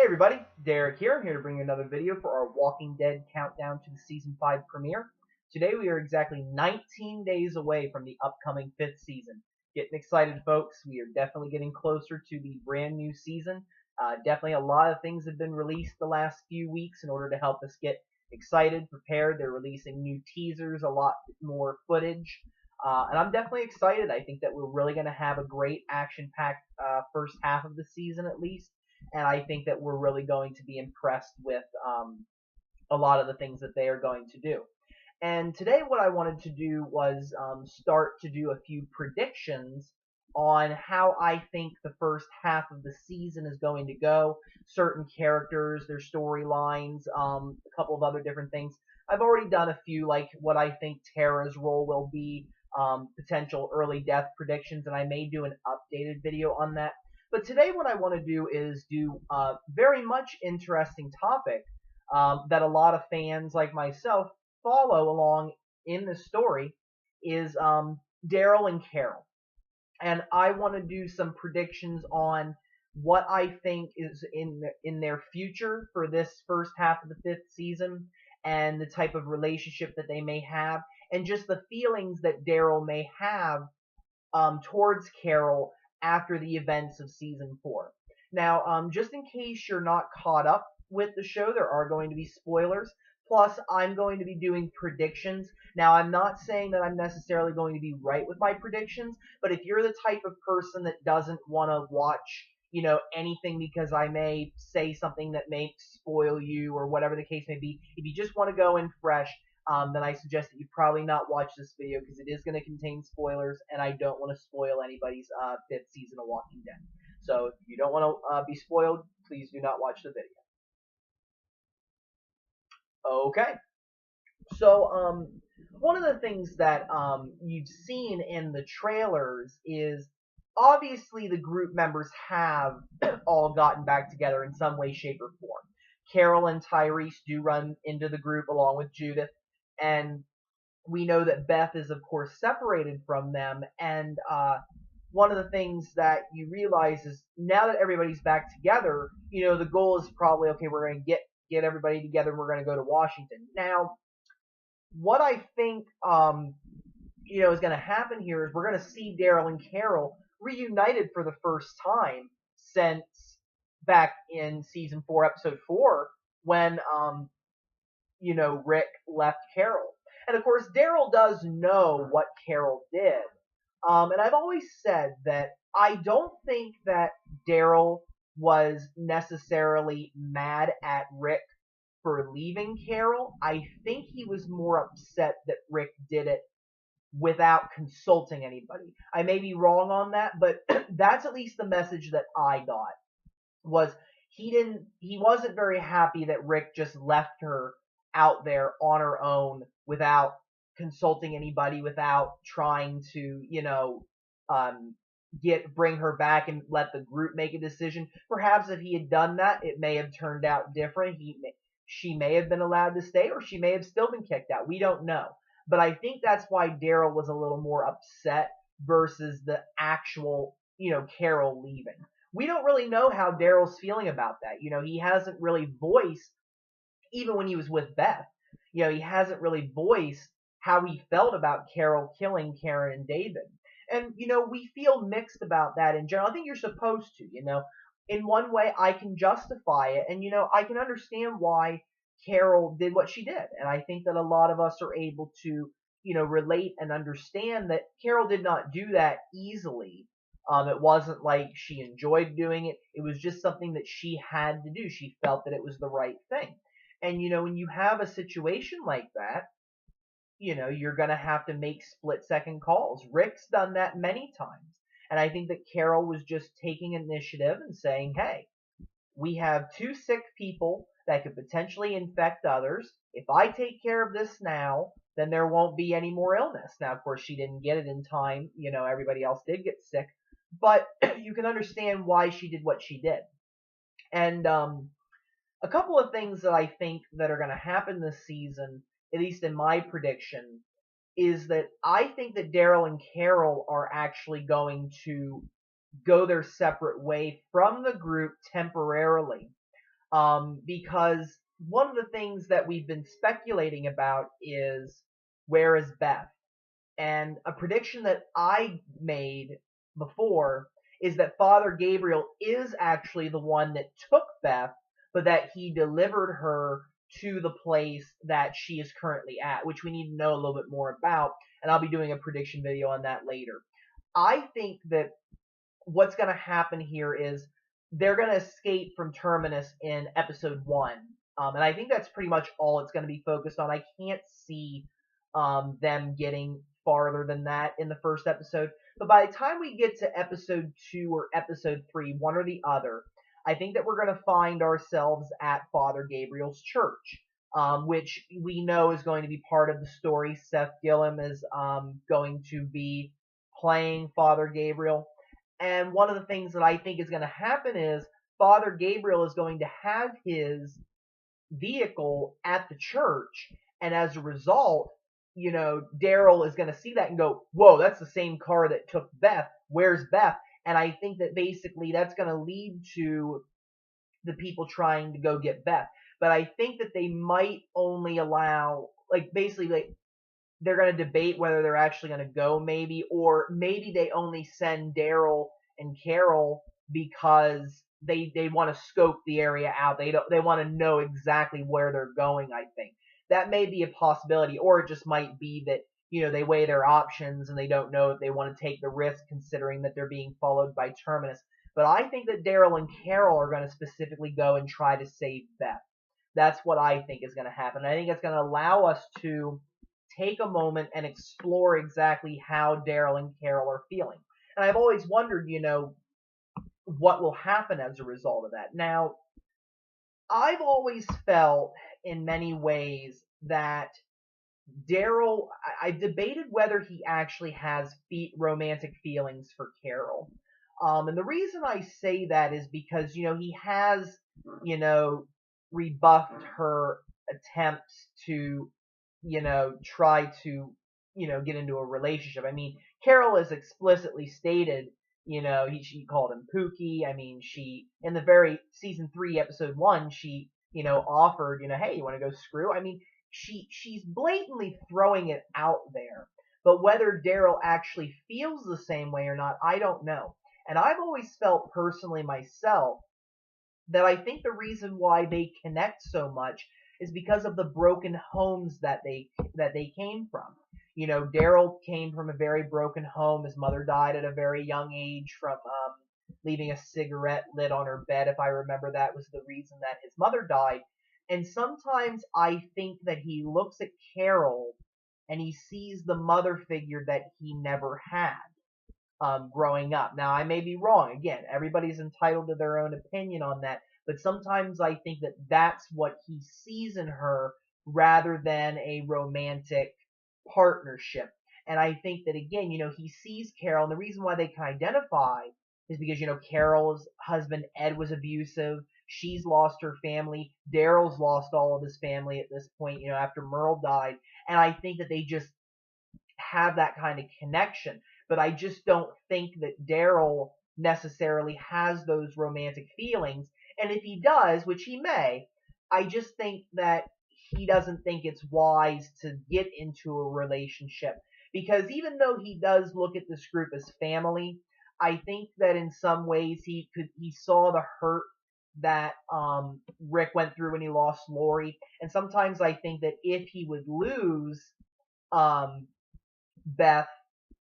Hey everybody, Derek here. I'm here to bring you another video for our Walking Dead countdown to the Season 5 premiere. Today we are exactly 19 days away from the upcoming 5th season. Getting excited, folks. We are definitely getting closer to the brand new season. Definitely a lot of things have been released the last few weeks in order to help us get excited, prepared. They're releasing new teasers, a lot more footage. And I'm definitely excited. I think that we're really going to have a great action-packed first half of the season at least. And I think that we're really going to be impressed with a lot of the things that they are going to do. And today what I wanted to do was start to do a few predictions on how I think the first half of the season is going to go, certain characters, their storylines, a couple of other different things. I've already done a few, like what I think Tara's role will be, potential early death predictions, and I may do an updated video on that. But today what I want to do is do a very much interesting topic that a lot of fans like myself follow along in the story is Daryl and Carol. And I want to do some predictions on what I think is in their future for this first half of the 5th season and the type of relationship that they may have and just the feelings that Daryl may have towards Carol after the events of season 4. Now, just in case you're not caught up with the show, there are going to be spoilers. Plus, I'm going to be doing predictions. Now, I'm not saying that I'm necessarily going to be right with my predictions, but if you're the type of person that doesn't want to watch, anything because I may say something that may spoil you or whatever the case may be, if you just want to go in fresh, then I suggest that you probably not watch this video because it is going to contain spoilers, and I don't want to spoil anybody's 5th season of Walking Dead. So if you don't want to be spoiled, please do not watch the video. Okay. So one of the things that you've seen in the trailers is obviously the group members have all gotten back together in some way, shape, or form. Carol and Tyrese do run into the group along with Judith, and we know that Beth is, of course, separated from them. And one of the things that you realize is now that everybody's back together, the goal is probably, okay, we're going to get everybody together and we're going to go to Washington. Now, what I think, is going to happen here is we're going to see Daryl and Carol reunited for the first time since back in season 4, episode 4, when, Rick left Carol. And of course, Daryl does know what Carol did. And I've always said that I don't think that Daryl was necessarily mad at Rick for leaving Carol. I think he was more upset that Rick did it without consulting anybody. I may be wrong on that, but that's at least the message that I got, was he wasn't very happy that Rick just left her out there on her own without consulting anybody, without trying to, bring her back and let the group make a decision. Perhaps if he had done that, it may have turned out different. She may have been allowed to stay, or she may have still been kicked out. We don't know. But I think that's why Daryl was a little more upset versus the actual, Carol leaving. We don't really know how Daryl's feeling about that. He hasn't really voiced, even when he was with Beth, he hasn't really voiced how he felt about Carol killing Karen and David. And, we feel mixed about that in general. I think you're supposed to, In one way, I can justify it, and, I can understand why Carol did what she did. And I think that a lot of us are able to, relate and understand that Carol did not do that easily. It wasn't like she enjoyed doing it. It was just something that she had to do. She felt that it was the right thing. And, when you have a situation like that, you're going to have to make split-second calls. Rick's done that many times. And I think that Carol was just taking initiative and saying, hey, we have 2 sick people that could potentially infect others. If I take care of this now, then there won't be any more illness. Now, of course, she didn't get it in time. Everybody else did get sick. But you can understand why she did what she did. And a couple of things that I think that are going to happen this season, at least in my prediction, is that I think that Daryl and Carol are actually going to go their separate way from the group temporarily. because one of the things that we've been speculating about is where is Beth? And a prediction that I made before is that Father Gabriel is actually the one that took Beth, but that he delivered her to the place that she is currently at, which we need to know a little bit more about, and I'll be doing a prediction video on that later. I think that what's going to happen here is they're going to escape from Terminus in episode 1. And I think that's pretty much all it's going to be focused on. I can't see them getting farther than that in the first episode. But by the time we get to episode 2 or episode 3, one or the other, I think that we're going to find ourselves at Father Gabriel's church, which we know is going to be part of the story. Seth Gillum is going to be playing Father Gabriel. And one of the things that I think is going to happen is Father Gabriel is going to have his vehicle at the church, and as a result, Daryl is going to see that and go, whoa, that's the same car that took Beth. Where's Beth? And I think that basically that's going to lead to the people trying to go get Beth. But I think that they might only allow, basically, they're going to debate whether they're actually going to go, maybe, or maybe they only send Daryl and Carol because they want to scope the area out. They want to know exactly where they're going. I think that may be a possibility, or it just might be that they weigh their options and they don't know if they want to take the risk, considering that they're being followed by Terminus. But I think that Daryl and Carol are going to specifically go and try to save Beth. That's what I think is going to happen. I think it's going to allow us to take a moment and explore exactly how Daryl and Carol are feeling. And I've always wondered, what will happen as a result of that. Now, I've always felt in many ways that Daryl, I've debated whether he actually has romantic feelings for Carol. And the reason I say that is because, he has, rebuffed her attempts to try to, get into a relationship. I mean, Carol has explicitly stated, she called him Pookie. I mean, she, in the very season 3, episode 1, she, offered, hey, you want to go screw? I mean, she's blatantly throwing it out there. But whether Daryl actually feels the same way or not, I don't know. And I've always felt personally myself that I think the reason why they connect so much is because of the broken homes that they came from. Daryl came from a very broken home. His mother died at a very young age from leaving a cigarette lit on her bed, if I remember. That was the reason that his mother died. And sometimes I think that he looks at Carol and he sees the mother figure that he never had growing up. Now, I may be wrong. Again, everybody's entitled to their own opinion on that. But sometimes I think that that's what he sees in her rather than a romantic partnership. And I think that, again, he sees Carol, and the reason why they can identify is because, Carol's husband, Ed, was abusive. She's lost her family. Daryl's lost all of his family at this point, after Merle died. And I think that they just have that kind of connection. But I just don't think that Daryl necessarily has those romantic feelings. And if he does, which he may, I just think that he doesn't think it's wise to get into a relationship. Because even though he does look at this group as family, I think that in some ways he saw the hurt that Rick went through when he lost Lori. And sometimes I think that if he would lose Beth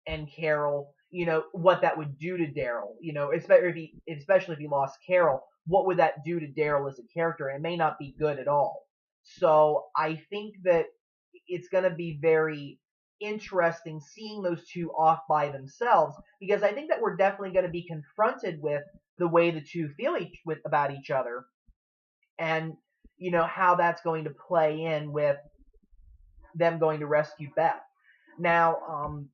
and Carol, what that would do to Daryl, especially if he lost Carol, what would that do to Daryl as a character? It may not be good at all. So I think that it's going to be very interesting seeing those two off by themselves, because I think that we're definitely going to be confronted with the way the two feel about each other, and how that's going to play in with them going to rescue Beth. Now,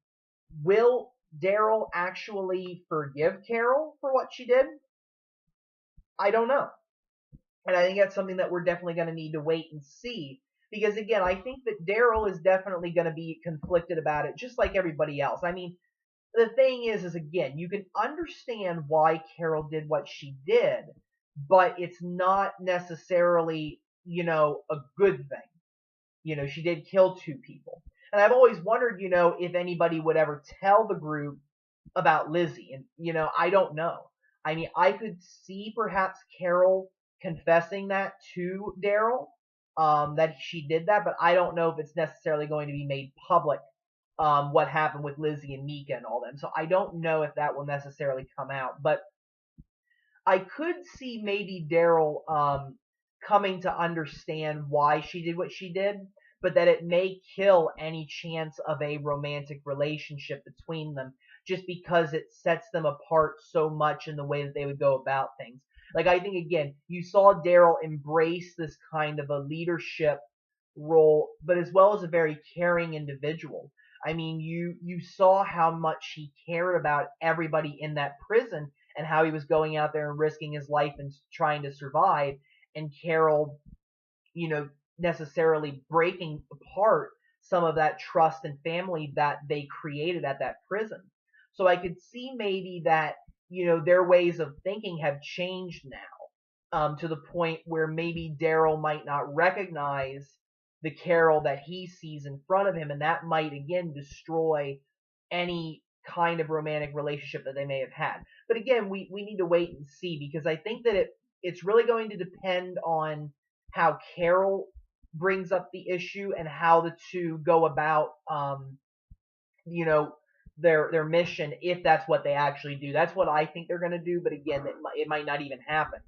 will Daryl actually forgive Carol for what she did? I don't know. And I think that's something that we're definitely going to need to wait and see. Because, again, I think that Daryl is definitely going to be conflicted about it, just like everybody else. I mean, the thing is again, you can understand why Carol did what she did, but it's not necessarily, a good thing. She did kill two people. And I've always wondered, if anybody would ever tell the group about Lizzie. And, I don't know. I mean, I could see perhaps Carol confessing that to Daryl, that she did that, but I don't know if it's necessarily going to be made public, what happened with Lizzie and Mika and all them. So I don't know if that will necessarily come out. But I could see maybe Daryl coming to understand why she did what she did, but that it may kill any chance of a romantic relationship between them just because it sets them apart so much in the way that they would go about things. Like, I think, again, you saw Daryl embrace this kind of a leadership role, but as well as a very caring individual. I mean, you saw how much he cared about everybody in that prison and how he was going out there and risking his life and trying to survive, and Carol, you know, necessarily breaking apart some of that trust and family that they created at that prison. So I could see maybe that, their ways of thinking have changed now, to the point where maybe Daryl might not recognize the Carol that he sees in front of him, and that might again destroy any kind of romantic relationship that they may have had. But again, we need to wait and see, because I think that it's really going to depend on how Carol brings up the issue and how the two go about, you know, their mission, if that's what they actually do. That's what I think they're going to do, but again, it might not even happen.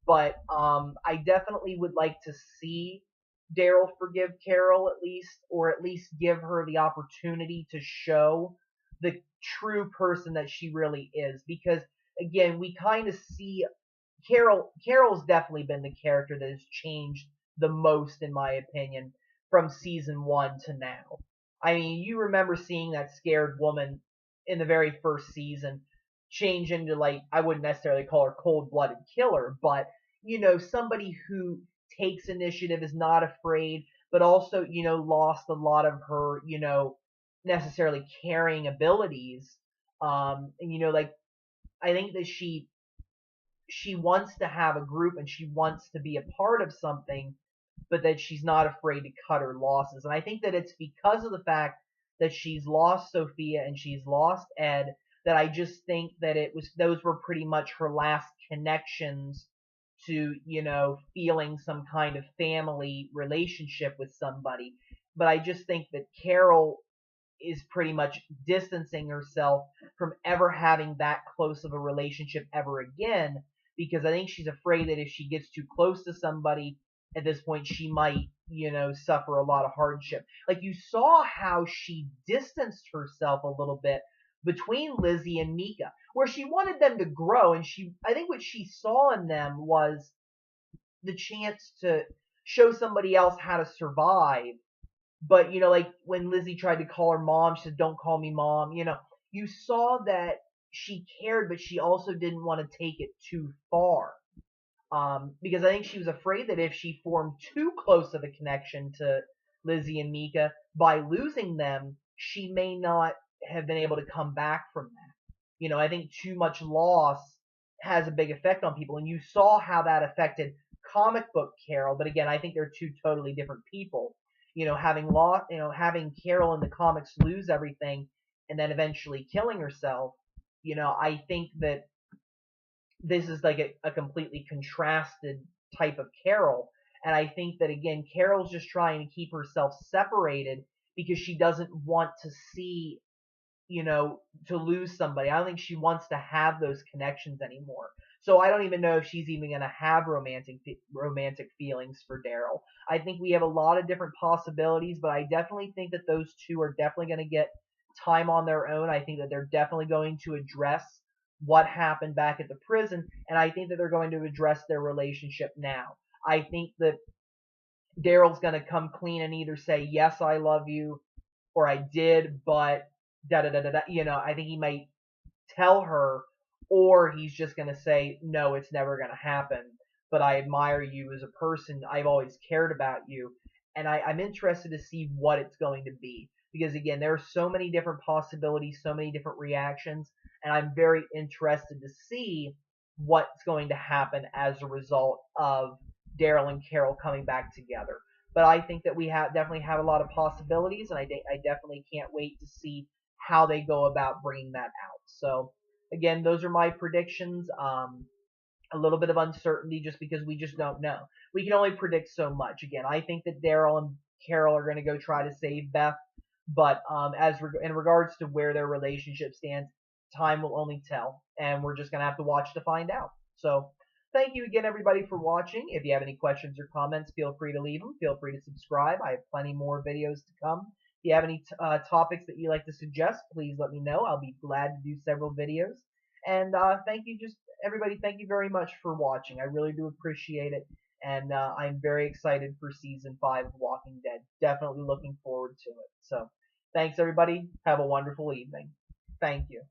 But I definitely would like to see Daryl forgive Carol at least, or at least give her the opportunity to show the true person that she really is. Because again, we kind of see Carol's definitely been the character that has changed the most, in my opinion, from season one to now. I mean, you remember seeing that scared woman in the very first season change into, like, I wouldn't necessarily call her cold-blooded killer, but, somebody who takes initiative, is not afraid, but also, lost a lot of her, necessarily carrying abilities. And, like, I think that she wants to have a group and she wants to be a part of something, but that she's not afraid to cut her losses. And I think that it's because of the fact that she's lost Sophia and she's lost Ed, that I just think that those were pretty much her last connections to, feeling some kind of family relationship with somebody. But I just think that Carol is pretty much distancing herself from ever having that close of a relationship ever again, because I think she's afraid that if she gets too close to somebody at this point, she might, suffer a lot of hardship. Like, you saw how she distanced herself a little bit between Lizzie and Mika, where she wanted them to grow, and I think what she saw in them was the chance to show somebody else how to survive. But, like when Lizzie tried to call her mom, she said, "Don't call me mom." You saw that she cared, but she also didn't want to take it too far. Because I think she was afraid that if she formed too close of a connection to Lizzie and Mika, by losing them, she may not have been able to come back from that. I think too much loss has a big effect on people, and you saw how that affected comic book Carol. But again, I think they're two totally different people. Having Carol in the comics lose everything and then eventually killing herself, I think that this is like a completely contrasted type of Carol. And I think that, again, Carol's just trying to keep herself separated because she doesn't want to see, to lose somebody. I don't think she wants to have those connections anymore. So I don't even know if she's even going to have romantic feelings for Daryl. I think we have a lot of different possibilities, but I definitely think that those two are definitely going to get time on their own. I think that they're definitely going to address what happened back at the prison, and I think that they're going to address their relationship now. I think that Daryl's going to come clean and either say, "Yes, I love you," or "I did, but da da da da da." I think he might tell her, or he's just going to say, "No, it's never going to happen, but I admire you as a person. I've always cared about you." And I'm interested to see what it's going to be. Because again, there are so many different possibilities, so many different reactions, and I'm very interested to see what's going to happen as a result of Daryl and Carol coming back together. But I think that we definitely have a lot of possibilities, and I definitely can't wait to see how they go about bringing that out. So again, those are my predictions. A little bit of uncertainty just because we just don't know. We can only predict so much. Again, I think that Daryl and Carol are going to go try to save Beth, but in regards to where their relationship stands, time will only tell, and we're just going to have to watch to find out. So, thank you again, everybody, for watching. If you have any questions or comments, feel free to leave them. Feel free to subscribe. I have plenty more videos to come. If you have any topics that you like to suggest, please let me know. I'll be glad to do several videos. And thank you, just everybody. Thank you very much for watching. I really do appreciate it, and I'm very excited for season 5 of Walking Dead. Definitely looking forward to it. So, thanks everybody. Have a wonderful evening. Thank you.